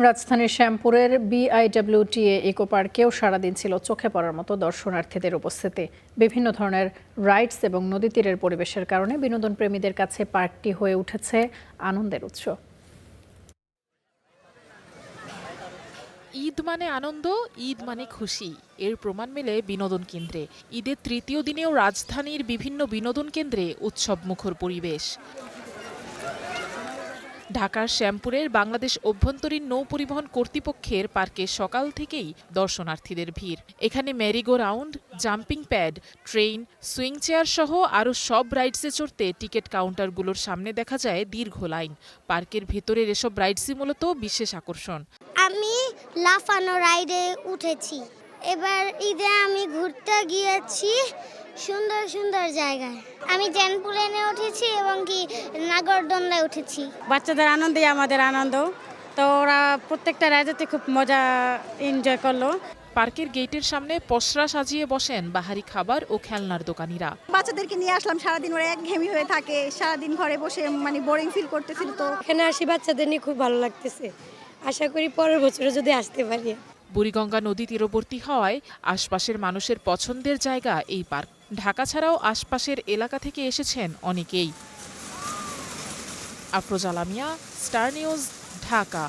রাজধানীর শ্যামপুরের BIWTA eco পার্কেও সারাদিন ছিল চোখে পড়ার মতো দর্শনার্থীদের উপস্থিতি। বিভিন্ন ধরনের রাইডস এবং নদী তীরের পরিবেশের কারণে বিনোদন প্রেমীদের কাছে পার্কটি হয়ে উঠেছে আনন্দের উৎস। ঈদ মানে আনন্দ, ঈদ মানে খুশি, এর প্রমাণ মেলে বিনোদন কেন্দ্রে। ঈদের তৃতীয় দিনেও রাজধানীর বিভিন্ন বিনোদন কেন্দ্রে উৎসবমুখর পরিবেশ। ঢাকার শ্যামপুরের বাংলাদেশ অভ্যন্তরীণ নৌ পরিবহন কর্তৃপক্ষের পার্কে সকাল থেকেই দর্শনার্থীদের ভিড়। এখানে merry-go round, jumping pad, train, swing chair সহ আরও সব রাইডসে চড়তে টিকিট কাউন্টারগুলোর সামনে দেখা যায় দীর্ঘ লাইন। পার্কের ভেতরের এসব রাইডসই মূলত বিশেষ আকর্ষণ। আমি লাফানো রাইডে উঠেছি। এবার ঈদে আমি ঘুরতে গিয়েছি সুন্দর সুন্দর জায়গায়। আমি জ্যানপুলেনে উঠেছি এবং কি নাগরদোলনায় উঠেছি। বাচ্চাদের আনন্দই আমাদের আনন্দ, তো ওরা প্রত্যেকটা রাইডেতে খুব মজা এনজয় করলো। পার্কের গেটের সামনে পসরা সাজিয়ে বসেন বাহারি খাবার ও খেলনার দোকানিরা। বাচ্চাদেরকে নিয়ে আসলাম, সারাদিন ওরা একঘেয়েমি হয়ে থাকে, সারাদিন ঘরে বসে বোরিং ফিল করতেছিল। তো এখানে আসি বাচ্চাদের নিয়ে খুব ভালো লাগতেছে, আশা করি পরের বছরে যদি আসতে পারি। বুড়িগঙ্গা নদী তীরবর্তী হওয়ায় আশপাশের মানুষের পছন্দের জায়গা এই পার্ক। ঢাকা ছাড়াও আশপাশের এলাকা থেকে এসেছেন অনেকেই। Afroza Lamia, star news, Dhaka.